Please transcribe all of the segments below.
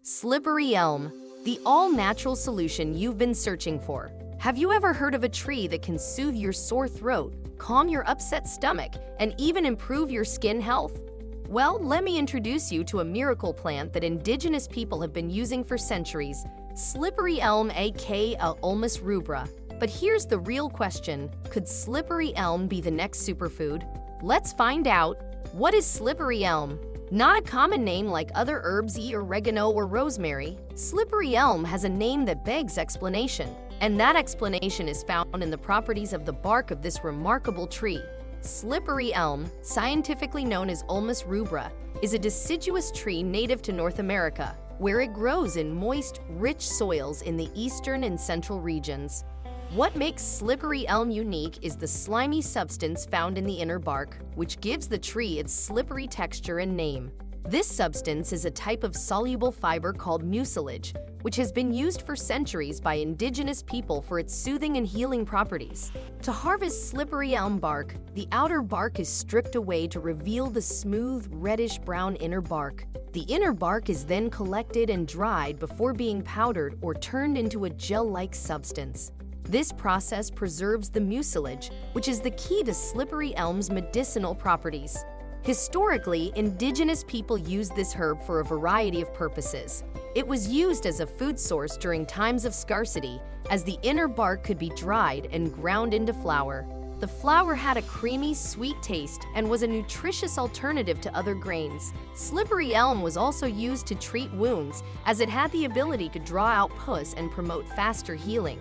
Slippery elm, the all-natural solution you've been searching for. Have you ever heard of a tree that can soothe your sore throat, calm your upset stomach, and even improve your skin health? Well, let me introduce you to a miracle plant that indigenous people have been using for centuries, slippery elm, aka ulmus rubra. But here's the real question: could slippery elm be the next superfood? Let's find out. What is slippery elm? Not a common name like other herbs, oregano or rosemary. Slippery elm has a name that begs explanation, and that explanation is found in the properties of the bark of this remarkable tree. Slippery elm, scientifically known as ulmus rubra, is a deciduous tree native to North America, where it grows in moist, rich soils in the eastern and central regions. What makes slippery elm unique is the slimy substance found in the inner bark, which gives the tree its slippery texture and name. This substance is a type of soluble fiber called mucilage, which has been used for centuries by indigenous people for its soothing and healing properties. To harvest slippery elm bark, the outer bark is stripped away to reveal the smooth, reddish-brown inner bark. The inner bark is then collected and dried before being powdered or turned into a gel-like substance. This process preserves the mucilage, which is the key to slippery elm's medicinal properties. Historically, indigenous people used this herb for a variety of purposes. It was used as a food source during times of scarcity, as the inner bark could be dried and ground into flour. The flour had a creamy, sweet taste and was a nutritious alternative to other grains. Slippery elm was also used to treat wounds, as it had the ability to draw out pus and promote faster healing.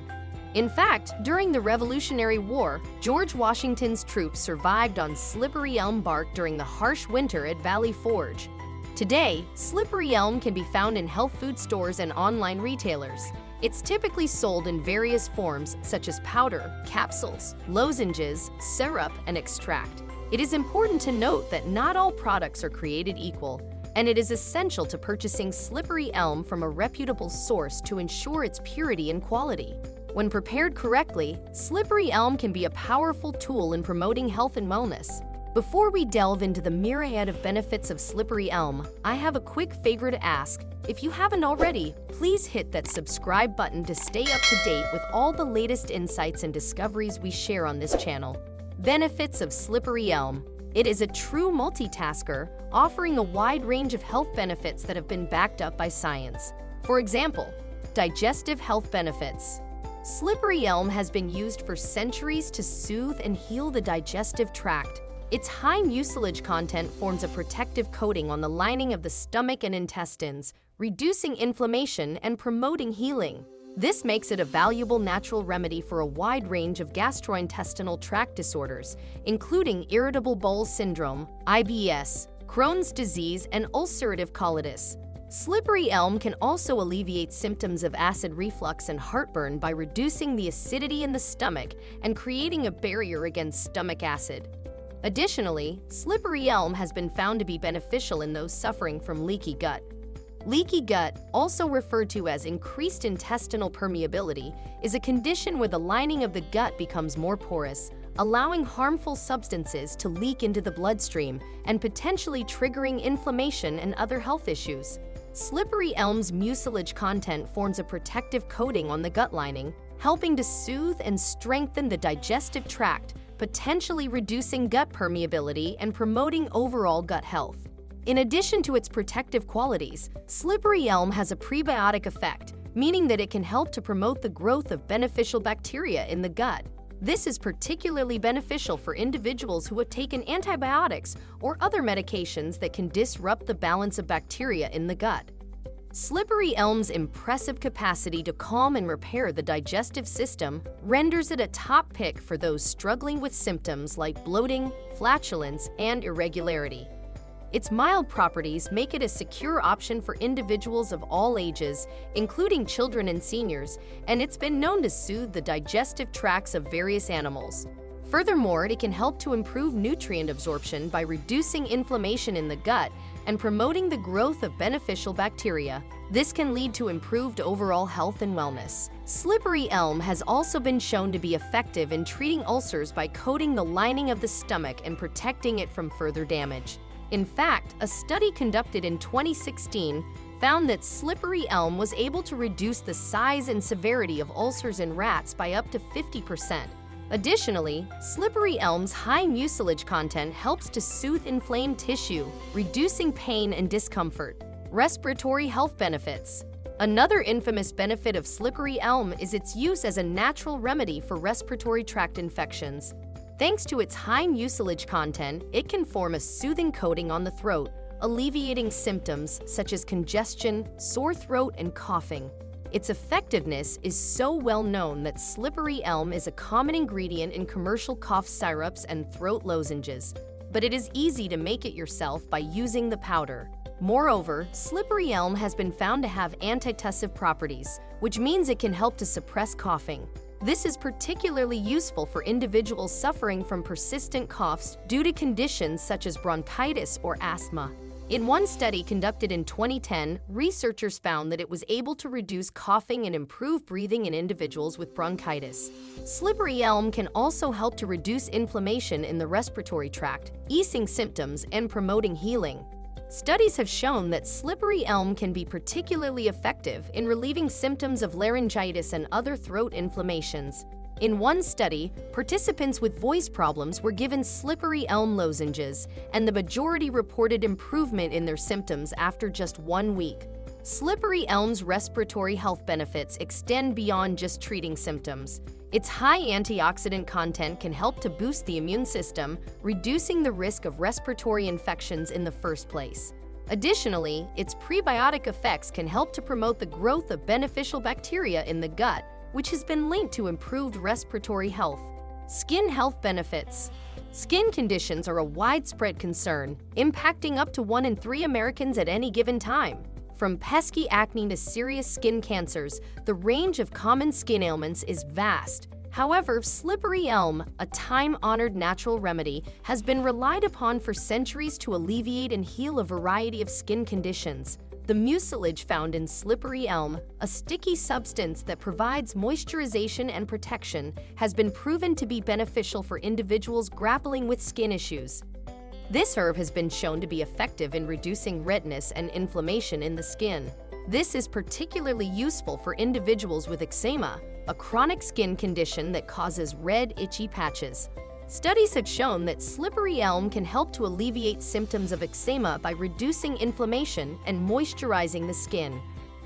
In fact, during the Revolutionary War, George Washington's troops survived on slippery elm bark during the harsh winter at Valley Forge. Today, slippery elm can be found in health food stores and online retailers. It's typically sold in various forms such as powder, capsules, lozenges, syrup, and extract. It is important to note that not all products are created equal, and it is essential to purchasing slippery elm from a reputable source to ensure its purity and quality. When prepared correctly, slippery elm can be a powerful tool in promoting health and wellness. Before we delve into the myriad of benefits of slippery elm, I have a quick favor to ask. If you haven't already, please hit that subscribe button to stay up to date with all the latest insights and discoveries we share on this channel. Benefits of slippery elm. It is a true multitasker, offering a wide range of health benefits that have been backed up by science. For example, digestive health benefits. Slippery elm has been used for centuries to soothe and heal the digestive tract. Its high mucilage content forms a protective coating on the lining of the stomach and intestines, reducing inflammation and promoting healing. This makes it a valuable natural remedy for a wide range of gastrointestinal tract disorders, including irritable bowel syndrome, IBS, Crohn's disease, and ulcerative colitis. Slippery elm can also alleviate symptoms of acid reflux and heartburn by reducing the acidity in the stomach and creating a barrier against stomach acid. Additionally, slippery elm has been found to be beneficial in those suffering from leaky gut. Leaky gut, also referred to as increased intestinal permeability, is a condition where the lining of the gut becomes more porous, allowing harmful substances to leak into the bloodstream and potentially triggering inflammation and other health issues. Slippery elm's mucilage content forms a protective coating on the gut lining, helping to soothe and strengthen the digestive tract, potentially reducing gut permeability and promoting overall gut health. In addition to its protective qualities, slippery elm has a prebiotic effect, meaning that it can help to promote the growth of beneficial bacteria in the gut. This is particularly beneficial for individuals who have taken antibiotics or other medications that can disrupt the balance of bacteria in the gut. Slippery elm's impressive capacity to calm and repair the digestive system renders it a top pick for those struggling with symptoms like bloating, flatulence, and irregularity. Its mild properties make it a secure option for individuals of all ages, including children and seniors, and it's been known to soothe the digestive tracts of various animals. Furthermore, it can help to improve nutrient absorption by reducing inflammation in the gut and promoting the growth of beneficial bacteria. This can lead to improved overall health and wellness. Slippery elm has also been shown to be effective in treating ulcers by coating the lining of the stomach and protecting it from further damage. In fact, a study conducted in 2016 found that slippery elm was able to reduce the size and severity of ulcers in rats by up to 50%. Additionally, slippery elm's high mucilage content helps to soothe inflamed tissue, reducing pain and discomfort. Respiratory health benefits. Another infamous benefit of slippery elm is its use as a natural remedy for respiratory tract infections. Thanks to its high mucilage content, it can form a soothing coating on the throat, alleviating symptoms such as congestion, sore throat, and coughing. Its effectiveness is so well known that slippery elm is a common ingredient in commercial cough syrups and throat lozenges, but it is easy to make it yourself by using the powder. Moreover, slippery elm has been found to have antitussive properties, which means it can help to suppress coughing. This is particularly useful for individuals suffering from persistent coughs due to conditions such as bronchitis or asthma. In one study conducted in 2010, researchers found that it was able to reduce coughing and improve breathing in individuals with bronchitis. Slippery elm can also help to reduce inflammation in the respiratory tract, easing symptoms and promoting healing. Studies have shown that slippery elm can be particularly effective in relieving symptoms of laryngitis and other throat inflammations. In one study, participants with voice problems were given slippery elm lozenges, and the majority reported improvement in their symptoms after just 1 week. Slippery elm's respiratory health benefits extend beyond just treating symptoms. Its high antioxidant content can help to boost the immune system, reducing the risk of respiratory infections in the first place. Additionally, its prebiotic effects can help to promote the growth of beneficial bacteria in the gut, which has been linked to improved respiratory health. Skin health benefits. Skin conditions are a widespread concern, impacting up to 1 in 3 Americans at any given time. From pesky acne to serious skin cancers, the range of common skin ailments is vast. However, slippery elm, a time-honored natural remedy, has been relied upon for centuries to alleviate and heal a variety of skin conditions. The mucilage found in slippery elm, a sticky substance that provides moisturization and protection, has been proven to be beneficial for individuals grappling with skin issues. This herb has been shown to be effective in reducing redness and inflammation in the skin. This is particularly useful for individuals with eczema, a chronic skin condition that causes red, itchy patches. Studies have shown that slippery elm can help to alleviate symptoms of eczema by reducing inflammation and moisturizing the skin.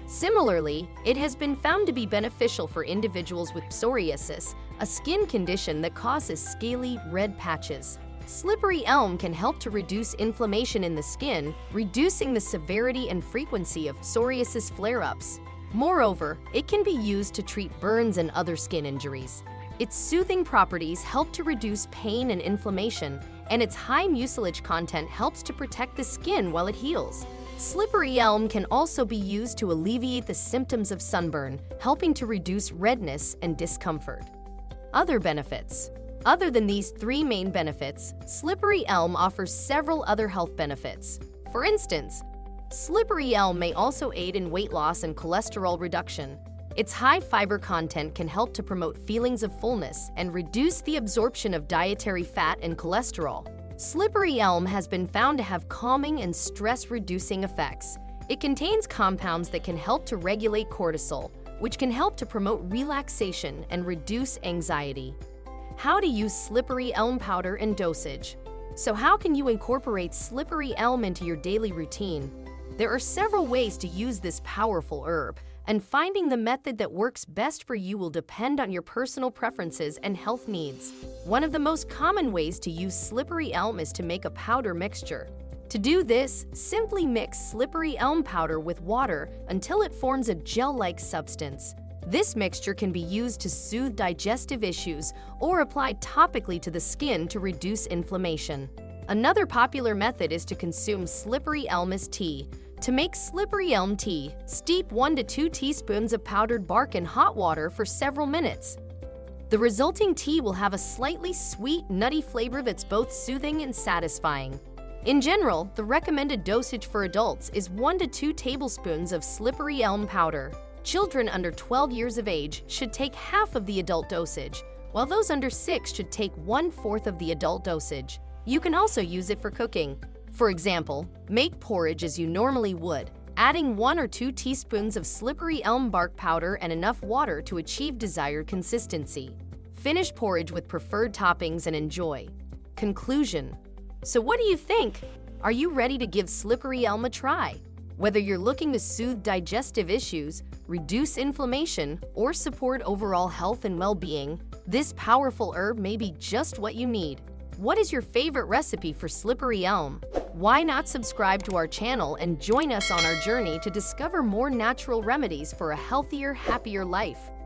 Similarly, it has been found to be beneficial for individuals with psoriasis, a skin condition that causes scaly, red patches. Slippery elm can help to reduce inflammation in the skin, reducing the severity and frequency of psoriasis flare-ups. Moreover, it can be used to treat burns and other skin injuries. Its soothing properties help to reduce pain and inflammation, and its high mucilage content helps to protect the skin while it heals. Slippery elm can also be used to alleviate the symptoms of sunburn, helping to reduce redness and discomfort. Other benefits. Other than these 3 main benefits, slippery elm offers several other health benefits. For instance, slippery elm may also aid in weight loss and cholesterol reduction. Its high fiber content can help to promote feelings of fullness and reduce the absorption of dietary fat and cholesterol. Slippery elm has been found to have calming and stress-reducing effects. It contains compounds that can help to regulate cortisol, which can help to promote relaxation and reduce anxiety. How to use slippery elm powder and dosage. So how can you incorporate slippery elm into your daily routine? There are several ways to use this powerful herb, and finding the method that works best for you will depend on your personal preferences and health needs. One of the most common ways to use slippery elm is to make a powder mixture. To do this, simply mix slippery elm powder with water until it forms a gel-like substance. This mixture can be used to soothe digestive issues or applied topically to the skin to reduce inflammation. Another popular method is to consume slippery elm as tea. To make slippery elm tea, steep 1 to 2 teaspoons of powdered bark in hot water for several minutes. The resulting tea will have a slightly sweet, nutty flavor that's both soothing and satisfying. In general, the recommended dosage for adults is 1 to 2 tablespoons of slippery elm powder. Children under 12 years of age should take half of the adult dosage, while those under 6 should take 1/4 of the adult dosage. You can also use it for cooking. For example, make porridge as you normally would. adding 1 or 2 teaspoons of slippery elm bark powder and enough water to achieve desired consistency. Finish porridge with preferred toppings and enjoy. Conclusion. So what do you think? Are you ready to give slippery elm a try? Whether you're looking to soothe digestive issues, reduce inflammation, or support overall health and well-being, this powerful herb may be just what you need. What is your favorite recipe for slippery elm? Why not subscribe to our channel and join us on our journey to discover more natural remedies for a healthier, happier life?